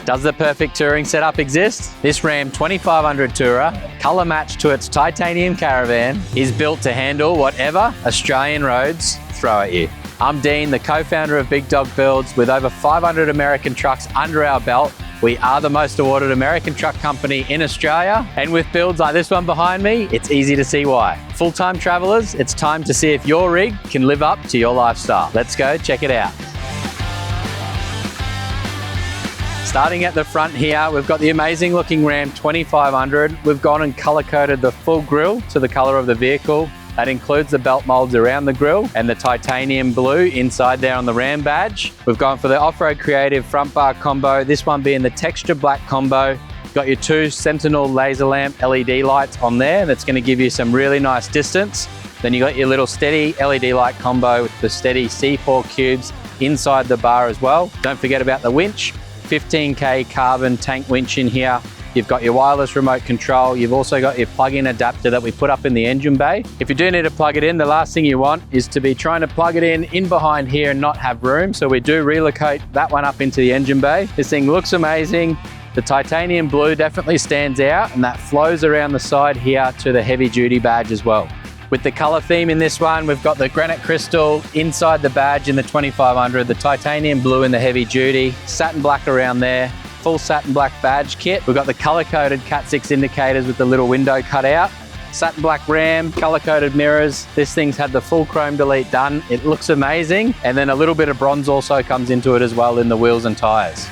Does the perfect touring setup exist? This Ram 2500 Tourer, colour matched to its titanium Caravan, is built to handle whatever Australian roads throw at you. I'm Dean, the co-founder of Big Dog Builds. With over 500 American trucks under our belt, we are the most awarded American truck company in Australia. And with builds like this one behind me, it's easy to see why. Full-time travellers, it's time to see if your rig can live up to your lifestyle. Let's go check it out. Starting at the front here, we've got the amazing looking Ram 2500. We've gone and colour coded the full grille to the colour of the vehicle. That includes the belt molds around the grille and the titanium blue inside there on the Ram badge. We've gone for the off-road creative front bar combo, this one being the texture black combo. Got your two Sentinel laser lamp LED lights on there. That's going to give you some really nice distance. Then you got your little steady LED light combo with the steady C4 cubes inside the bar as well. Don't forget about the winch. 15K carbon tank winch in here. You've got your wireless remote control. You've also got your plug-in adapter that we put up in the engine bay. If you do need to plug it in, the last thing you want is to be trying to plug it in behind here and not have room. So we do relocate that one up into the engine bay. This thing looks amazing. The titanium blue definitely stands out, and that flows around the side here to the heavy duty badge as well. With the color theme in this one, we've got the granite crystal inside the badge in the 2500, the titanium blue in the heavy duty, satin black around there, full satin black badge kit. We've got the color coded Cat 6 indicators with the little window cut out, satin black Ram, color coded mirrors. This thing's had the full chrome delete done. It looks amazing. And then a little bit of bronze also comes into it as well in the wheels and tires.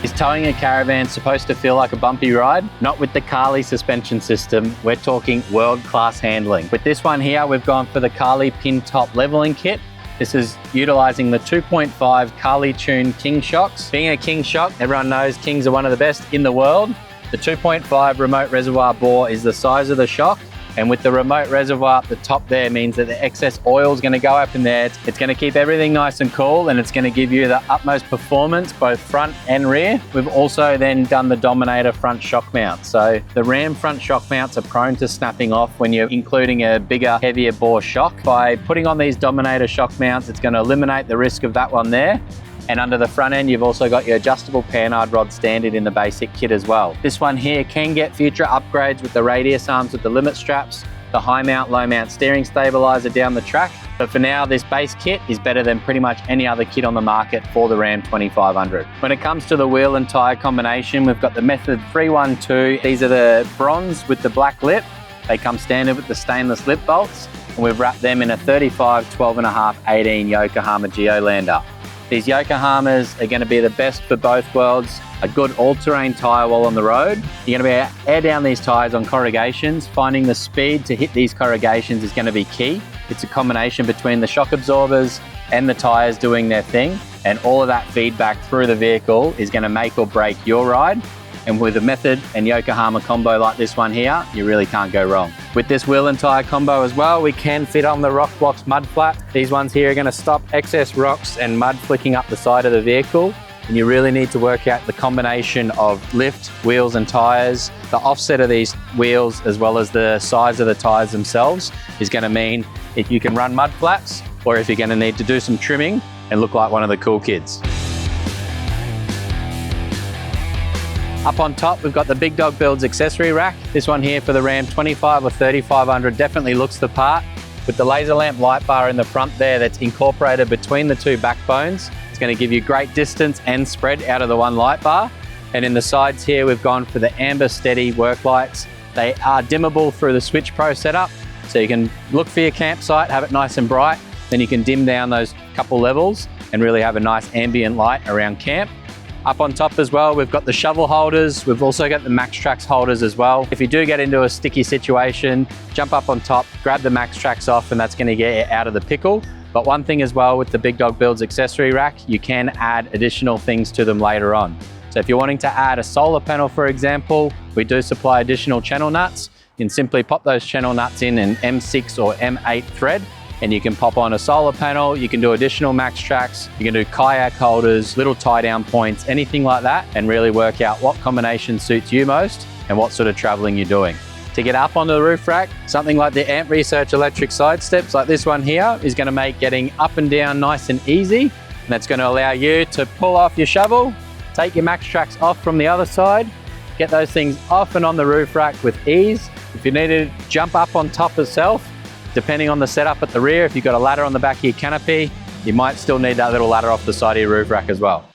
Is towing a Caravan supposed to feel like a bumpy ride? Not with the Carly suspension system. We're talking world-class handling. With this one here, we've gone for the Carly pin top leveling kit. This is utilizing the 2.5 Carly Tune King shocks. Being a King shock, everyone knows Kings are one of the best in the world. The 2.5 remote reservoir bore is the size of the shock. And with the remote reservoir at the top there means that the excess oil is going to go up in there. It's going to keep everything nice and cool, and it's going to give you the utmost performance, both front and rear. We've also then done the Dominator front shock mount. So the Ram front shock mounts are prone to snapping off when you're including a bigger, heavier bore shock. By putting on these Dominator shock mounts, it's going to eliminate the risk of that one there. And under the front end, you've also got your adjustable panhard rod standard in the basic kit as well. This one here can get future upgrades with the radius arms with the limit straps, the high mount, low mount steering stabilizer down the track. But for now, this base kit is better than pretty much any other kit on the market for the Ram 2500. When it comes to the wheel and tyre combination, we've got the Method 312. These are the bronze with the black lip. They come standard with the stainless lip bolts. And we've wrapped them in a 35, 12.5, 18 Yokohama Geolander. These Yokohamas are going to be the best for both worlds. A good all-terrain tyre while on the road. You're going to be able to air down these tyres on corrugations. Finding the speed to hit these corrugations is going to be key. It's a combination between the shock absorbers and the tyres doing their thing. And all of that feedback through the vehicle is going to make or break your ride. And with a Method and Yokohama combo like this one here, you really can't go wrong. With this wheel and tyre combo as well, we can fit on the Rockblocks mud flat. These ones here are going to stop excess rocks and mud flicking up the side of the vehicle. And you really need to work out the combination of lift, wheels and tyres. The offset of these wheels as well as the size of the tyres themselves is going to mean if you can run mud flats or if you're going to need to do some trimming and look like one of the cool kids. Up on top, we've got the Big Dog Builds accessory rack. This one here for the Ram 25 or 3500 definitely looks the part. With the laser lamp light bar in the front there that's incorporated between the two backbones. It's going to give you great distance and spread out of the one light bar. And in the sides here, we've gone for the amber steady work lights. They are dimmable through the Switch Pro setup. So you can look for your campsite, have it nice and bright. Then you can dim down those couple levels and really have a nice ambient light around camp. Up on top as well, we've got the shovel holders. We've also got the MaxTrax holders as well. If you do get into a sticky situation, jump up on top, grab the MaxTrax off, and that's going to get you out of the pickle. But one thing as well with the Big Dog Builds accessory rack, you can add additional things to them later on. So if you're wanting to add a solar panel, for example, we do supply additional channel nuts. You can simply pop those channel nuts in an M6 or M8 thread, and you can pop on a solar panel. You can do additional MaxTrax, you can do kayak holders, little tie down points, anything like that, and really work out what combination suits you most and what sort of traveling you're doing. To get up onto the roof rack, something like the Amp Research electric side steps like this one here is going to make getting up and down nice and easy. And that's going to allow you to pull off your shovel, take your Max Tracks off from the other side, get those things off and on the roof rack with ease. If you need to jump up on top itself, depending on the setup at the rear, if you've got a ladder on the back of your canopy, you might still need that little ladder off the side of your roof rack as well.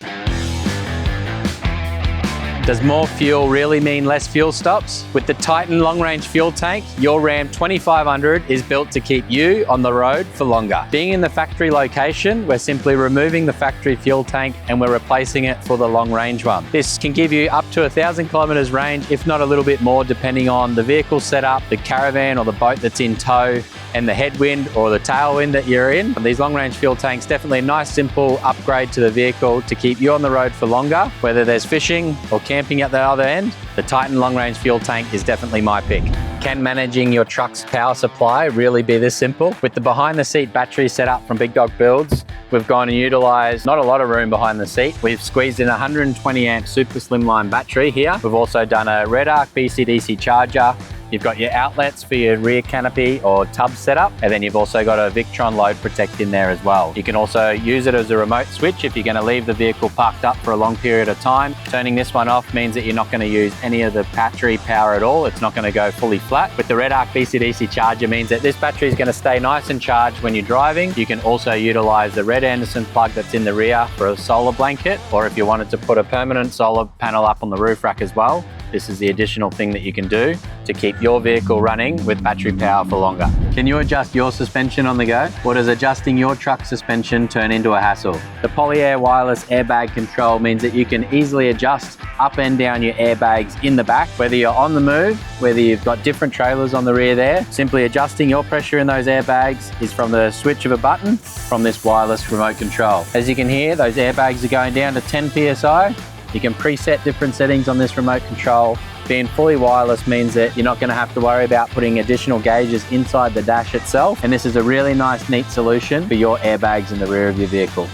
Does more fuel really mean less fuel stops? With the Titan long range fuel tank, your Ram 2500 is built to keep you on the road for longer. Being in the factory location, we're simply removing the factory fuel tank and we're replacing it for the long range one. This can give you up to 1,000 kilometers range, if not a little bit more, depending on the vehicle setup, the caravan or the boat that's in tow, and the headwind or the tailwind that you're in. These long range fuel tanks, definitely a nice simple upgrade to the vehicle to keep you on the road for longer. Whether there's fishing or camping at the other end, the Titan long range fuel tank is definitely my pick. Can managing your truck's power supply really be this simple? With the behind the seat battery setup from Big Dog Builds, we've gone and utilised not a lot of room behind the seat. We've squeezed in a 120 amp super slimline battery here. We've also done a red arc BCDC charger. You've got your outlets for your rear canopy or tub setup, and then you've also got a Victron load protect in there as well. You can also use it as a remote switch if you're going to leave the vehicle parked up for a long period of time. Turning this one off means that you're not going to use any of the battery power at all. It's not going to go fully flat. With the red arc BCDC charger means that this battery is going to stay nice and charged when you're driving. You can also utilize the red Anderson plug that's in the rear for a solar blanket, or if you wanted to put a permanent solar panel up on the roof rack as well, this is the additional thing that you can do to keep your vehicle running with battery power for longer. Can you adjust your suspension on the go? Or does adjusting your truck suspension turn into a hassle? The PolyAir wireless airbag control means that you can easily adjust up and down your airbags in the back, whether you're on the move, whether you've got different trailers on the rear there. Simply adjusting your pressure in those airbags is from the switch of a button from this wireless remote control. As you can hear, those airbags are going down to 10 PSI. You can preset different settings on this remote control. Being fully wireless means that you're not going to have to worry about putting additional gauges inside the dash itself. And this is a really nice, neat solution for your airbags in the rear of your vehicle.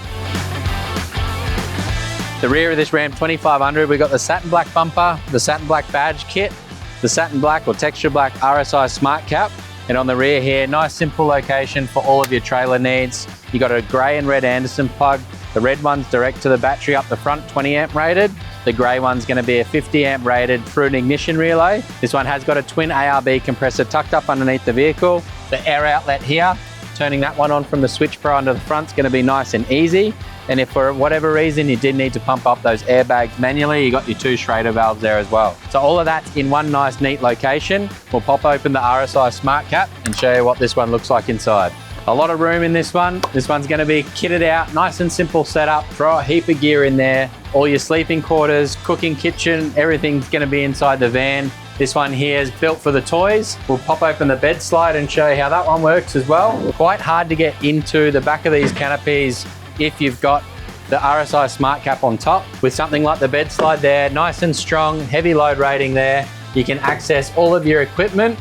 The rear of this Ram 2500, we've got the satin black bumper, the satin black badge kit, the satin black or texture black RSI smart cap. And on the rear here, nice simple location for all of your trailer needs. You got a grey and red Anderson plug. The red one's direct to the battery up the front, 20 amp rated. The grey one's going to be a 50 amp rated through an ignition relay. This one has got a twin ARB compressor tucked up underneath the vehicle. The air outlet here, turning that one on from the switch pro under the front is going to be nice and easy. And if for whatever reason you did need to pump up those airbags manually, you got your 2 Schrader valves there as well. So all of that's in one nice neat location. We'll pop open the RSI smart cap and show you what this one looks like inside. A lot of room in this one. This one's going to be kitted out, nice and simple setup. Throw a heap of gear in there. All your sleeping quarters, cooking kitchen, everything's going to be inside the van. This one here is built for the toys. We'll pop open the bed slide and show you how that one works as well. Quite hard to get into the back of these canopies if you've got the RSI smart cap on top. With something like the bed slide there, nice and strong, heavy load rating there. You can access all of your equipment,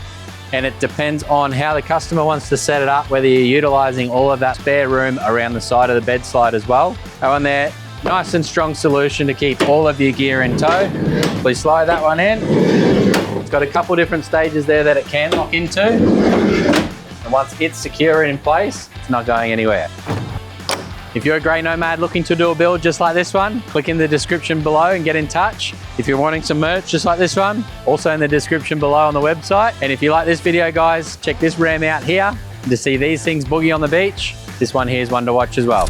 and it depends on how the customer wants to set it up, whether you're utilizing all of that spare room around the side of the bed slide as well. Go on there, nice and strong solution to keep all of your gear in tow. Please slide that one in. It's got a couple different stages there that it can lock into. And once it's secure and in place, it's not going anywhere. If you're a grey nomad looking to do a build just like this one, click in the description below and get in touch. If you're wanting some merch just like this one, also in the description below on the website. And if you like this video, guys, check this Ram out here to see these things boogie on the beach. This one here is one to watch as well.